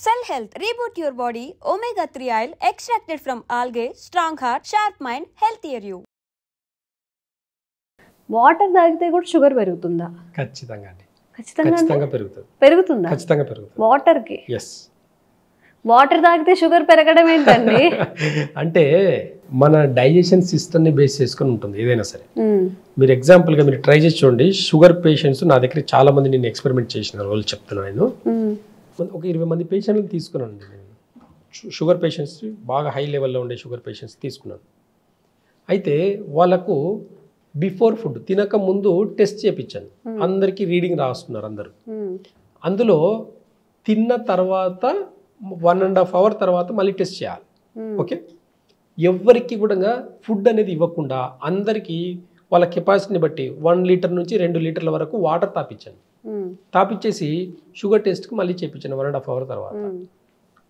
Cell Health, reboot your body, omega-3 oil extracted from algae, strong heart, sharp mind, healthier you. Water తాగితే కూడా sugar పెరుగుతుందా? ఖచ్చితంగా అండి. ఖచ్చితంగా పెరుగుతుంది. పెరుగుతుందా? ఖచ్చితంగా పెరుగుతుంది. వాటర్ కి? ఎస్. వాటర్ తాగితే షుగర్ పెరగడం ఏంటండి? అంటే మన డైజెషన్ సిస్టమ్ని బేస్ చేసుకొని ఉంటుంది ఏదైనా సరే. మీరు ఎగ్జాంపుల్గా మీరు ట్రై చేసి చూడండి. షుగర్ పేషెంట్స్ నా దగ్గర చాలా మంది నేను ఎక్స్పెరిమెంట్ చేసిన వాళ్ళు చెప్తున్నాను. నేను ఒక 20 మంది పేషెంట్లను తీసుకున్నాను. నేను షుగర్ పేషెంట్స్ బాగా హై లెవెల్లో ఉండే షుగర్ పేషెంట్స్ తీసుకున్నాను. అయితే వాళ్ళకు బిఫోర్ ఫుడ్ తినక ముందు టెస్ట్ చేయించాను. అందరికీ రీడింగ్ రాస్తున్నారు అందరూ. అందులో తిన్న తర్వాత 1.5 hour తర్వాత మళ్ళీ టెస్ట్ చేయాలి. ఓకే, ఎవరికి కూడా ఫుడ్ అనేది ఇవ్వకుండా అందరికీ వాళ్ళ కెపాసిటీని బట్టి 1 లీటర్ నుంచి 2 లీటర్ల వరకు వాటర్ తాపించాను. తాపించేసి షుగర్ టెస్ట్కి మళ్ళీ చేయించాను 1.5 hour తర్వాత.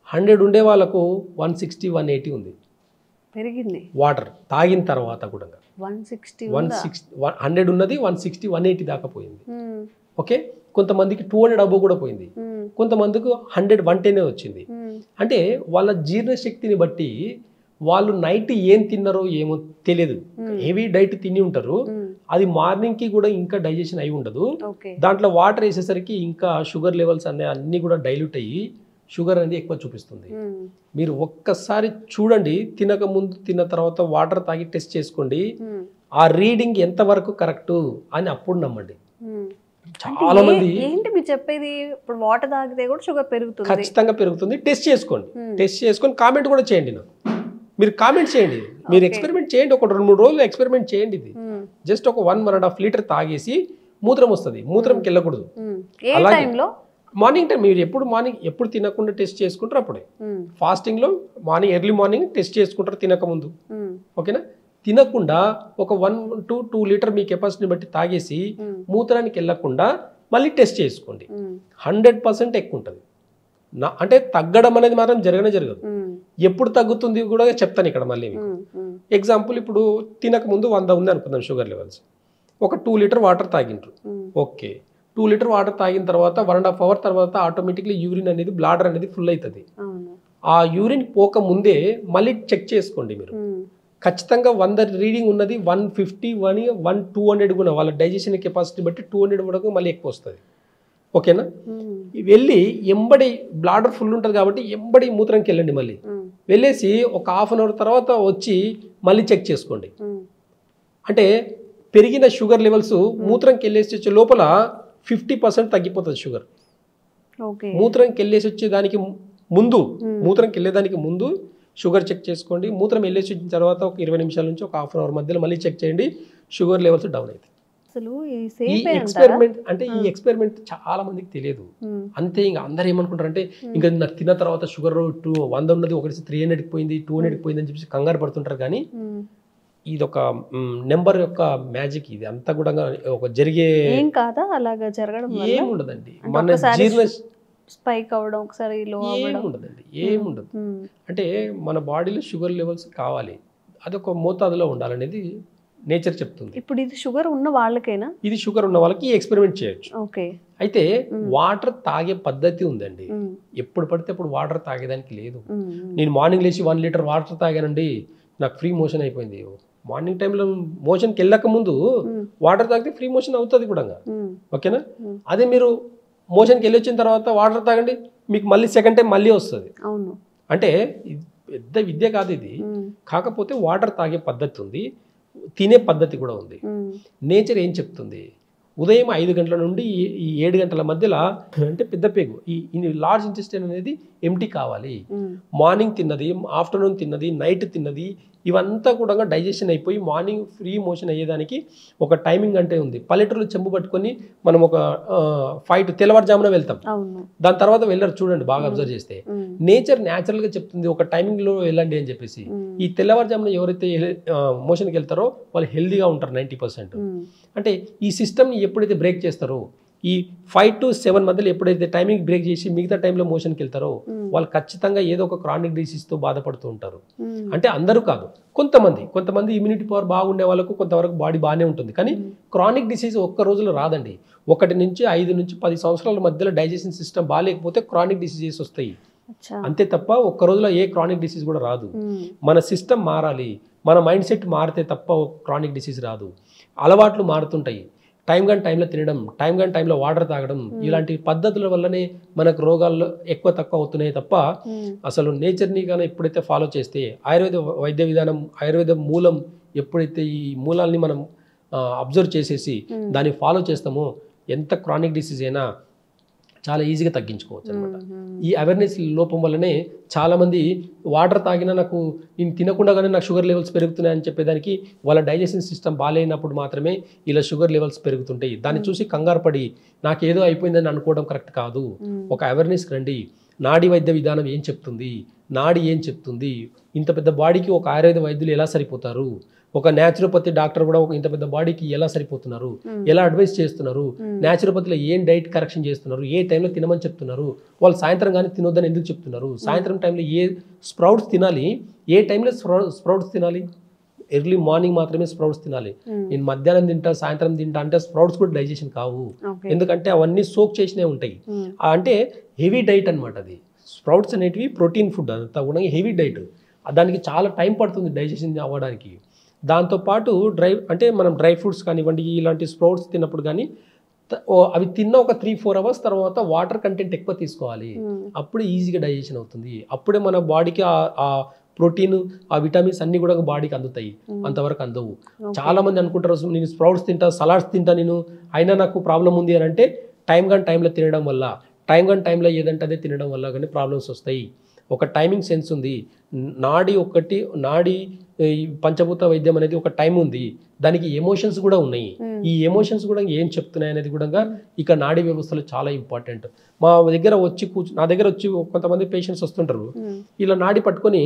100 ఉండే వాళ్ళకు 160, 180 ఉంది పెరిగింది వాటర్ తాగిన తర్వాత కూడా. 160 100 ఉన్నది 160, 180 దాకా పోయింది. ఓకే, కొంతమందికి 200 అబో కూడా పోయింది. కొంతమందికి 100, 110 వచ్చింది. అంటే వాళ్ళ జీర్ణశక్తిని బట్టి వాళ్ళు నైట్ ఏం తిన్నారో ఏమో తెలియదు. హెవీ డైట్ తిని ఉంటారు, అది మార్నింగ్కి కూడా ఇంకా డైజెషన్ అయి ఉండదు. దాంట్లో వాటర్ వేసేసరికి ఇంకా షుగర్ లెవెల్స్ అన్నీ కూడా డైల్యూట్ అయ్యి షుగర్ అనేది ఎక్కువ చూపిస్తుంది. మీరు ఒక్కసారి చూడండి, తినక ముందు తిన్న తర్వాత వాటర్ తాగి టెస్ట్ చేసుకోండి, ఆ రీడింగ్ ఎంతవరకు కరెక్ట్ అని అప్పుడు నమ్మండి. చాలా మంది ఏంటి మీరు చెప్పేది, ఇప్పుడు వాటర్ తాగితే కూడా షుగర్ పెరుగుతుంది? ఖచ్చితంగా పెరుగుతుంది. టెస్ట్ చేసుకోండి, టెస్ట్ చేసుకొని కామెంట్ కూడా చేయండి. నాకు మీరు కామెంట్ చేయండి, మీరు ఎక్స్పెరిమెంట్ చేయండి. ఒక 2-3 రోజులు ఎక్స్పెరిమెంట్ చేయండి. ఇది జస్ట్ ఒక 1.5 లీటర్ తాగేసి మూత్రం వస్తుంది, మూత్రంకి వెళ్ళకూడదు. మార్నింగ్ టైం మీరు ఎప్పుడు తినకుండా టెస్ట్ చేసుకుంటారు అప్పుడే. ఫాస్టింగ్లో ఎర్లీ మార్నింగ్ టెస్ట్ చేసుకుంటారు తినకముందు. ఓకేనా, తినకుండా ఒక 1 to 2 లీటర్ మీ కెపాసిటీని బట్టి తాగేసి మూత్రానికి వెళ్ళకుండా మళ్ళీ టెస్ట్ చేసుకోండి. 100% ఎక్కువ ఉంటుంది. అంటే తగ్గడం అనేది మాత్రం జరగదు. ఎప్పుడు తగ్గుతుంది కూడా చెప్తాను ఇక్కడ మళ్ళీ మీకు. ఎగ్జాంపుల్, ఇప్పుడు తినకముందు 100 ఉంది అనుకుందాం షుగర్ లెవెల్స్. ఒక 2 లీటర్ వాటర్ తాగిండ్రు. ఓకే, 2 లీటర్ వాటర్ తాగిన తర్వాత 1.5 hour తర్వాత ఆటోమేటిక్లీ యూరిన్ అనేది బ్లాడర్ అనేది ఫుల్ అవుతుంది. ఆ యూరిన్ పోక ముందే మళ్ళీ చెక్ చేసుకోండి మీరు. ఖచ్చితంగా 100 రీడింగ్ ఉన్నది 150, 200 కూడా వాళ్ళ డైజెషన్ కెపాసిటీ బట్టి 200 వరకు మళ్ళీ ఎక్కువ వస్తుంది. ఓకేనా, వెళ్ళి ఎంబడి బ్లాడర్ ఫుల్ ఉంటుంది కాబట్టి ఎంబడి మూత్రంకి వెళ్ళండి. మళ్ళీ వెళ్ళేసి ఒక 1/2 hour తర్వాత వచ్చి మళ్ళీ చెక్ చేసుకోండి. అంటే పెరిగిన షుగర్ లెవెల్స్ మూత్రంకి వెళ్ళేసి వచ్చే లోపల 50% తగ్గిపోతుంది షుగర్. మూత్రంకి వెళ్ళేసి వచ్చే దానికి ముందు, మూత్రంకి వెళ్ళేదానికి ముందు షుగర్ చెక్ చేసుకోండి. మూత్రం వెళ్ళేసి వచ్చిన తర్వాత ఒక 20 నిమిషాల నుంచి ఒక 1/2 hour మధ్యలో మళ్ళీ చెక్ చేయండి, షుగర్ లెవెల్స్ డౌన్ అవుతాయి. ఈ ఎక్స్పెరిమెంట్ చాలా మందికి తెలియదు. అంతే, ఇంకా అందరు ఏమనుకుంటారు అంటే ఇంకా నాకు తిన్న తర్వాత షుగర్ 100 ఉన్నది ఒకటి 300కి పోయింది, 200కి పోయింది అని చెప్పేసి కంగారు పడుతుంటారు. కానీ ఇది ఒక నెంబర్ యొక్క మ్యాజిక్. ఇది అంతా కూడా ఒక జరిగే ఏం కాదా, అలాగా జరగడం ఏముండదండి. మన జీర్ణ స్పైక్ అవడం ఒకసారి లో అవ్వడం ఏముండదండి, ఏముండదు. అంటే మన బాడీలో షుగర్ లెవెల్స్ కావాలి, అదొక మోతాదులో ఉండాలనేది నేచర్ చెప్తుంది. ఇప్పుడు ఇది షుగర్ ఉన్న వాళ్ళకైనా? ఇది షుగర్ ఉన్న వాళ్ళకి ఎక్స్పెరిమెంట్ చేయొచ్చు. ఓకే, అయితే వాటర్ తాగే పద్ధతి ఉందండి. ఎప్పుడు పడితే అప్పుడు వాటర్ తాగేదానికి లేదు. నేను మార్నింగ్ లేచి 1 లీటర్ వాటర్ తాగానండి, నాకు ఫ్రీ మోషన్ అయిపోయింది. మార్నింగ్ టైంలో మోషన్కి వెళ్ళక ముందు వాటర్ తాగితే ఫ్రీ మోషన్ అవుతుంది కూడా. ఓకేనా, అదే మీరు మోషన్కి వెళ్ళి వచ్చిన తర్వాత వాటర్ తాగండి, మీకు మళ్ళీ సెకండ్ టైం మళ్ళీ వస్తుంది. అంటే పెద్ద విద్య కాదు ఇది. కాకపోతే వాటర్ తాగే పద్ధతి ఉంది, తినే పద్ధతి కూడా ఉంది. నేచర్ ఏం చెప్తుంది, ఉదయం 5 గంటల నుండి ఈ 7 గంటల మధ్యలో అంటే పెద్ద పేగు ఈ లార్జ్ ఇంటెస్టైన్ అనేది ఎంటీ కావాలి. మార్నింగ్ తిన్నది, ఆఫ్టర్నూన్ తిన్నది, నైట్ తిన్నది, ఇవంతా కూడా డైజెషన్ అయిపోయి మార్నింగ్ ఫ్రీ మోషన్ అయ్యేదానికి ఒక టైమింగ్ అంటే ఉంది. పల్లెటూరులో చెంబు పట్టుకొని మనం ఒక 5 తెల్లవారుజామున వెళ్తాం, దాని తర్వాత వెళ్ళరు. చూడండి బాగా అబ్జర్వ్ చేస్తే నేచర్ న్యాచురల్గా చెప్తుంది ఒక టైమింగ్లో వెళ్ళండి అని చెప్పేసి. ఈ తెల్లవారుజామున ఎవరైతే మోషన్కి వెళ్తారో వాళ్ళు హెల్దీగా ఉంటారు 90%. అంటే ఈ సిస్టమ్ని ఎప్పుడైతే బ్రేక్ చేస్తారో, ఈ 5 to 7 మధ్యలో ఎప్పుడైతే టైమింగ్ బ్రేక్ చేసి మిగతా టైంలో మోషన్కి వెళ్తారో వాళ్ళు ఖచ్చితంగా ఏదో ఒక క్రానిక్ డిసీజ్తో బాధపడుతూ ఉంటారు. అంటే అందరూ కాదు, కొంతమంది ఇమ్యూనిటీ పవర్ బాగుండే వాళ్ళకు కొంతవరకు బాడీ బాగానే ఉంటుంది. కానీ క్రానిక్ డిసీజ్ ఒక్క రోజులో రాదండి. 1 నుంచి 5 నుంచి 10 సంవత్సరాల మధ్యలో డైజెషన్ సిస్టమ్ బాగాలేకపోతే క్రానిక్ డిసీజెస్ వస్తాయి. అంతే తప్ప ఒక్క రోజులో ఏ క్రానిక్ డిసీజ్ కూడా రాదు. మన సిస్టమ్ మారాలి, మన మైండ్ సెట్ మారితే తప్ప క్రానిక్ డిసీజ్ రాదు. అలవాట్లు మారుతుంటాయి. టైం కానీ టైంలో తినడం, టైం కానీ టైంలో వాటర్ తాగడం, ఇలాంటి పద్ధతుల వల్లనే మనకు రోగాలు ఎక్కువ తక్కువ అవుతున్నాయి తప్ప అసలు నేచర్ని కానీ ఎప్పుడైతే ఫాలో చేస్తే, ఆయుర్వేద వైద్య విధానం, ఆయుర్వేద మూలం ఎప్పుడైతే ఈ మూలాల్ని మనం అబ్జర్వ్ చేసేసి దాన్ని ఫాలో చేస్తామో ఎంత క్రానిక్ డిసీజ్ అయినా చాలా ఈజీగా తగ్గించుకోవచ్చు అనమాట. ఈ అవేర్నెస్ లోపం వల్లనే చాలామంది వాటర్ తాగినా నాకు నేను తినకుండానే నాకు షుగర్ లెవెల్స్ పెరుగుతున్నాయని చెప్పేదానికి వాళ్ళ డైజెషన్ సిస్టమ్ బాగాలేనప్పుడు మాత్రమే ఇలా షుగర్ లెవెల్స్ పెరుగుతుంటాయి. దాన్ని చూసి కంగారు పడి నాకేదో అయిపోయిందని అనుకోవడం కరెక్ట్ కాదు. ఒక అవేర్నెస్కి రండి. నాడీ వైద్య విధానం ఏం చెప్తుంది, నాడి ఏం చెప్తుంది, ఇంత పెద్ద బాడీకి ఒక ఆయుర్వేద వైద్యులు ఎలా సరిపోతారు, ఒక న్యాచురోపతి డాక్టర్ కూడా ఒక ఇంత పెద్ద బాడీకి ఎలా సరిపోతున్నారు, ఎలా అడ్వైస్ చేస్తున్నారు, న్యాచురోపతిలో ఏం డైట్ కరెక్షన్ చేస్తున్నారు, ఏ టైంలో తినమని చెప్తున్నారు, వాళ్ళు సాయంత్రం కానీ తినొద్దని ఎందుకు చెప్తున్నారు, సాయంత్రం టైంలో ఏ స్ప్రౌట్స్ తినాలి, ఏ టైంలో స్ప్రౌట్స్ తినాలి, ఎర్లీ మార్నింగ్ మాత్రమే స్ప్రౌట్స్ తినాలి. నేను మధ్యాహ్నం తింటా సాయంత్రం తింటా అంటే స్ప్రౌట్స్ కూడా డైజెషన్ కావు, ఎందుకంటే అవన్నీ సోక్ చేసినవి ఉంటాయి. అంటే హెవీ డైట్ అనమాట అది. స్ప్రౌట్స్ అనేటివి ప్రోటీన్ ఫుడ్, అంతా కూడా హెవీ డైట్, దానికి చాలా టైం పడుతుంది డైజెషన్ అవ్వడానికి. దాంతోపాటు మనం డ్రై ఫ్రూట్స్ కానివ్వండి, ఇలాంటి స్ప్రౌట్స్ తిన్నప్పుడు కానీ అవి తిన్న ఒక 3-4 అవర్స్ తర్వాత వాటర్ కంటెంట్ ఎక్కువ తీసుకోవాలి. అప్పుడే ఈజీగా డైజెషన్ అవుతుంది. అప్పుడే మన బాడీకి ఆ ప్రోటీన్, ఆ విటమిన్స్ అన్ని కూడా బాడీకి అందుతాయి. అంతవరకు అందవు. చాలా మంది అనుకుంటారు నేను స్ప్రౌట్స్ తింటా, సలాడ్స్ తింటా నేను, అయినా నాకు ప్రాబ్లం ఉంది అని అంటే టైం కానీ టైంలో తినడం వల్ల, టైం కానీ టైంలో ఏదంటే అదే తినడం వల్ల కానీ ప్రాబ్లమ్స్ వస్తాయి. ఒక టైమింగ్ సెన్స్ ఉంది. నాడి పంచభూత వైద్యం అనేది ఒక టైం ఉంది, దానికి ఎమోషన్స్ కూడా ఉన్నాయి. ఈ ఎమోషన్స్ కూడా ఏం చెప్తున్నాయి అనేది కూడా ఇక నాడీ వ్యవస్థలో చాలా ఇంపార్టెంట్. నా దగ్గర వచ్చి కొంతమంది పేషెంట్స్ వస్తుంటారు, ఇలా నాడి పట్టుకొని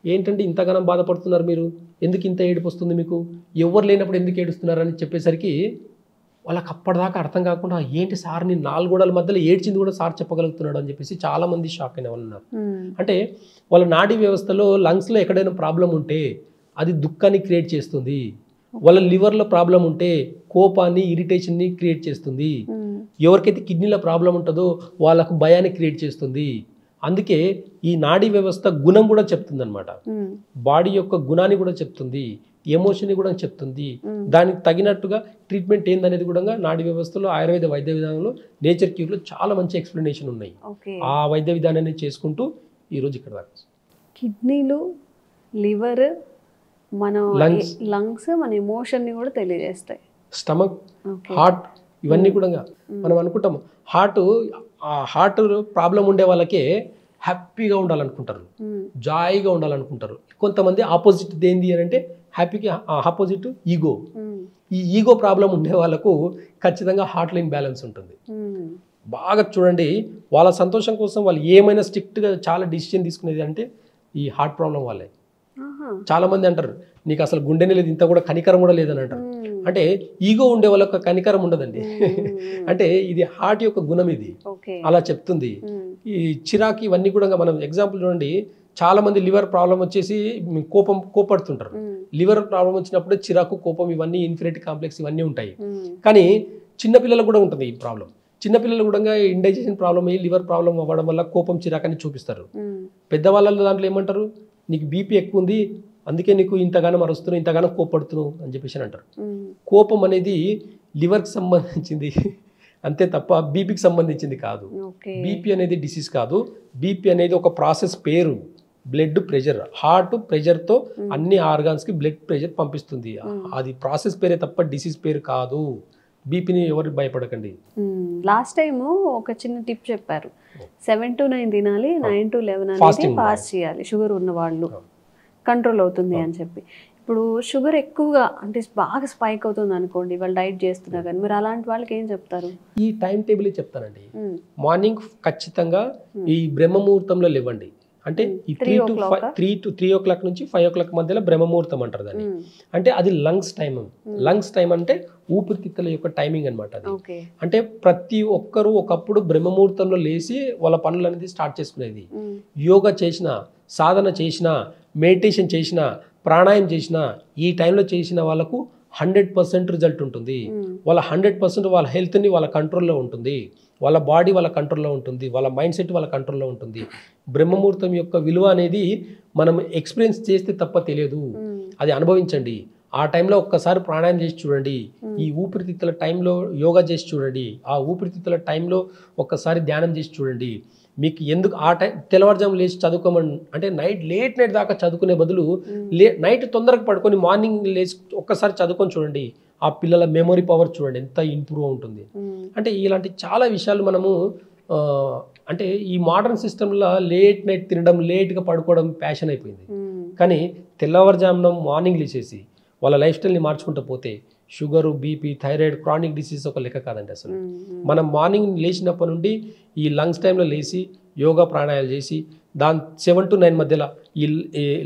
ఏంటంటే ఇంతగానం బాధపడుతున్నారు మీరు, ఎందుకు ఇంత ఏడుపు వస్తుంది మీకు, ఎవరు లేనప్పుడు ఎందుకు ఏడుస్తున్నారు అని చెప్పేసరికి వాళ్ళకి అప్పటిదాకా అర్థం కాకుండా ఏంటి సార్ నేను 4 గోడల మధ్యలో ఏడ్చింది కూడా సార్ చెప్పగలుగుతున్నాడు అని చెప్పేసి చాలామంది షాక్ అయిన వాళ్ళు ఉన్నారు. అంటే వాళ్ళ నాడీ వ్యవస్థలో లంగ్స్లో ఎక్కడైనా ప్రాబ్లం ఉంటే అది దుఃఖాన్ని క్రియేట్ చేస్తుంది, వాళ్ళ లివర్లో ప్రాబ్లం ఉంటే కోపాన్ని, ఇరిటేషన్ని క్రియేట్ చేస్తుంది, ఎవరికైతే కిడ్నీలో ప్రాబ్లం ఉంటుందో వాళ్ళకు భయాన్ని క్రియేట్ చేస్తుంది. అందుకే ఈ నాడీ వ్యవస్థ గుణం కూడా చెప్తుంది అనమాట, బాడీ యొక్క గుణాన్ని కూడా చెప్తుంది, ఎమోషన్ని కూడా చెప్తుంది. దానికి తగినట్టుగా ట్రీట్మెంట్ ఏందనేది కూడా నాడీ వ్యవస్థలో ఆయుర్వేద వైద్య విధానంలో నేచర్ క్యూర్లో చాలా మంచి ఎక్స్ప్లెనేషన్ ఉన్నాయి. ఆ వైద్య విధానాన్ని చేసుకుంటూ ఈరోజు ఇక్కడ దాకా కిడ్నీలు, లివర్, మన లంగ్స్, మన ఎమోషన్ని కూడా తెలియజేస్తాయి. స్టమక్, హార్ట్, ఇవన్నీ కూడా మనం అనుకుంటాం హార్ట్ ప్రాబ్లం ఉండే వాళ్ళకే హ్యాపీగా ఉండాలనుకుంటారు, జాయిగా ఉండాలనుకుంటారు. కొంతమంది ఆపోజిట్ ఏంది అని అంటే హ్యాపీకి ఆపోజిట్ ఈగో. ఈ ఈగో ప్రాబ్లం ఉండే వాళ్ళకు ఖచ్చితంగా హార్ట్ లైన్ బ్యాలెన్స్ ఉంటుంది. బాగా చూడండి, వాళ్ళ సంతోషం కోసం వాళ్ళు ఏమైనా స్ట్రిక్ట్గా చాలా డిసిషన్ తీసుకునేది అంటే ఈ హార్ట్ ప్రాబ్లం వాళ్ళే. చాలా మంది అంటారు నీకు అసలు గుండెనే లేదు, ఇంత కూడా కనికరం కూడా లేదని అంటారు. అంటే ఈగో ఉండే వాళ్ళకి కనికరం ఉండదండి. అంటే ఇది హార్ట్ యొక్క గుణం, ఇది అలా చెప్తుంది. ఈ చిరాకు ఇవన్నీ కూడా మనం ఎగ్జాంపుల్ చూడండి, చాలా మంది లివర్ ప్రాబ్లం వచ్చేసి కోపడుతుంటారు. లివర్ ప్రాబ్లం వచ్చినప్పుడు చిరాకు, కోపం, ఇవన్నీ ఇన్ఫినిటీ కాంప్లెక్స్ ఇవన్నీ ఉంటాయి. కానీ చిన్నపిల్లలకు కూడా ఉంటుంది ఈ ప్రాబ్లం. చిన్నపిల్లలు కూడా ఇండైజెషన్ ప్రాబ్లం అయ్యి లివర్ ప్రాబ్లం అవ్వడం వల్ల కోపం, చిరాకని చూపిస్తారు. పెద్దవాళ్ళ దాంట్లో ఏమంటారు, నీకు బీపీ ఎక్కువ ఉంది అందుకే నీకు ఇంతగానో అరుస్తున్నావు, ఇంతగానో కోపడుతున్నావు అని చెప్పేసి అంటారు. కోపం అనేది లివర్కి సంబంధించింది అంతే తప్ప బీపీకి సంబంధించింది కాదు. బీపీ అనేది డిసీజ్ కాదు. బీపీ అనేది ఒక ప్రాసెస్ పేరు. బ్లడ్ ప్రెషర్, హార్ట్ ప్రెషర్తో అన్ని ఆర్గాన్స్కి బ్లడ్ ప్రెషర్ పంపిస్తుంది. అది ప్రాసెస్ పేరే తప్ప డిసీజ్ పేరు కాదు. బీపీని ఎవరు భయపడకండి. లాస్ట్ టైం ఒక చిన్న టిప్ చెప్పారు, 7 to 9 తినాలి, 9 to 11 అనేది ఫాస్ట్ చేయాలి, షుగర్ ఉన్న వాళ్ళు కంట్రోల్ అవుతుంది అని చెప్పి. ఇప్పుడు షుగర్ ఎక్కువగా అంటే బాగా స్పైక్ అవుతుంది అనుకోండి, వాళ్ళు డైట్ చేస్తున్నా కానీ, మీరు అలాంటి వాళ్ళకి ఏం చెప్తారు? ఈ టైం టేబుల్ చెప్తానండి. మార్నింగ్ ఖచ్చితంగా ఈ బ్రహ్మముహూర్తంలో లేవండి. అంటే ఈ 3 to 3 o'clock నుంచి 5 o'clock మధ్యలో బ్రహ్మముహూర్తం అంటారు దాన్ని. అంటే అది లంగ్స్ టైం. లంగ్స్ టైం అంటే ఊపిరితిత్తుల యొక్క టైమింగ్ అనమాట అది. అంటే ప్రతి ఒక్కరూ ఒకప్పుడు బ్రహ్మముహూర్తంలో లేచి వాళ్ళ పనులు అనేది స్టార్ట్ చేసుకునేది. యోగా చేసినా, సాధన చేసినా, మెడిటేషన్ చేసినా, ప్రాణాయామం చేసినా, ఈ టైంలో చేసిన వాళ్ళకు 100% రిజల్ట్ ఉంటుంది. వాళ్ళ 100% వాళ్ళ హెల్త్ని వాళ్ళ కంట్రోల్లో ఉంటుంది, వాళ్ళ బాడీ వాళ్ళ కంట్రోల్లో ఉంటుంది, వాళ్ళ మైండ్ సెట్ వాళ్ళ కంట్రోల్లో ఉంటుంది. బ్రహ్మముహూర్తం యొక్క విలువ అనేది మనం ఎక్స్పీరియన్స్ చేస్తే తప్ప తెలియదు, అది అనుభవించండి. ఆ టైంలో ఒక్కసారి ప్రాణాయామం చేసి చూడండి, ఈ ఊపిరితిత్తుల టైంలో యోగా చేసి చూడండి, ఆ ఊపిరితిత్తుల టైంలో ఒక్కసారి ధ్యానం చేసి చూడండి. మీకు ఎందుకు ఆ టైం తెల్లవారుజాము లేచి చదువుకోమని అంటే లేట్ నైట్ దాకా చదువుకునే బదులు నైట్ తొందరగా పడుకొని మార్నింగ్ లేచి ఒక్కసారి చదువుకొని చూడండి, ఆ పిల్లల మెమొరీ పవర్ చూడండి ఎంత ఇంప్రూవ్ ఉంటుంది. అంటే ఇలాంటి చాలా విషయాలు మనము అంటే ఈ మోడర్న్ సిస్టంలో లేట్ నైట్ తినడం, లేట్గా పడుకోవడం ప్యాషన్ అయిపోయింది. కానీ తెల్లవారుజామున మార్నింగ్ లేచేసి వాళ్ళ లైఫ్ స్టైల్ని మార్చుకుంటూ పోతే sugar, BP, thyroid, chronic disease ఒక లెక్క కాదండి అసలు. మనం మార్నింగ్ లేచినప్పటి నుండి ఈ లంగ్స్ టైంలో లేచి యోగా ప్రాణాయాలు చేసి దాని 7 to 9 మధ్యలో ఈ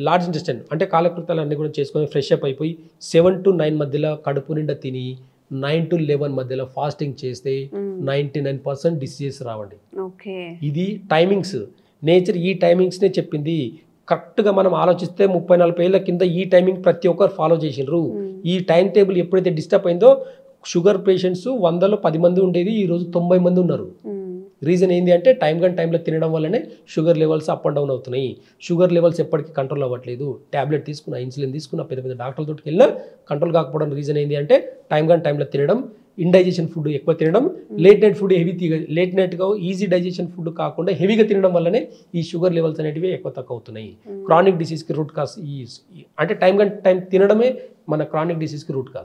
లార్జ్ ఇంటెస్టైన్ అంటే కాలకృతాలు అన్నీ కూడా చేసుకొని ఫ్రెష్ అప్ అయిపోయి 7 to 9 మధ్యలో కడుపు నిండా తిని 9 to 11 మధ్యలో ఫాస్టింగ్ చేస్తే 99% డిసీజెస్ రావండి. ఇది టైమింగ్స్, నేచర్ ఈ టైమింగ్స్నే చెప్పింది. కరెక్ట్గా మనం ఆలోచిస్తే 30-40 ఏళ్ళ కింద ఈ టైమింగ్ ప్రతి ఒక్కరు ఫాలో చేసినారు. ఈ టైం టేబుల్ ఎప్పుడైతే డిస్టర్బ్ అయిందో షుగర్ పేషెంట్స్ 100లో 10 మంది ఉండేది, ఈరోజు 90 మంది ఉన్నారు. రీజన్ ఏంటి అంటే టైంలో తినడం వల్లనే sugar levels up and down అవుతున్నాయి. షుగర్ లెవెల్స్ ఎప్పటికీ కంట్రోల్ అవ్వట్లేదు. ట్యాబ్లెట్ తీసుకున్న, ఇన్సులిన్ తీసుకున్న, పెద్ద పెద్ద డాక్టర్ల తోటికి వెళ్ళినా కంట్రోల్ కాకపోవడం రీజన్ ఏంటి అంటే టైంలో తినడం, ఇండైజెషన్ ఫుడ్ ఎక్కువ తినడం, లేట్ నైట్ ఫుడ్ లేట్ నైట్గా ఈజీ డైజెషన్ ఫుడ్ కాకుండా హెవీగా తినడం వల్లనే ఈ షుగర్ లెవెల్స్ అనేటివి ఎక్కువ తక్కువ అవుతున్నాయి. క్రానిక్ డిసీజ్కి రూట్ కాజ్ అంటే టైం తినడమే మన క్రానిక్ డిసీజ్కి రూట్ కాజ్.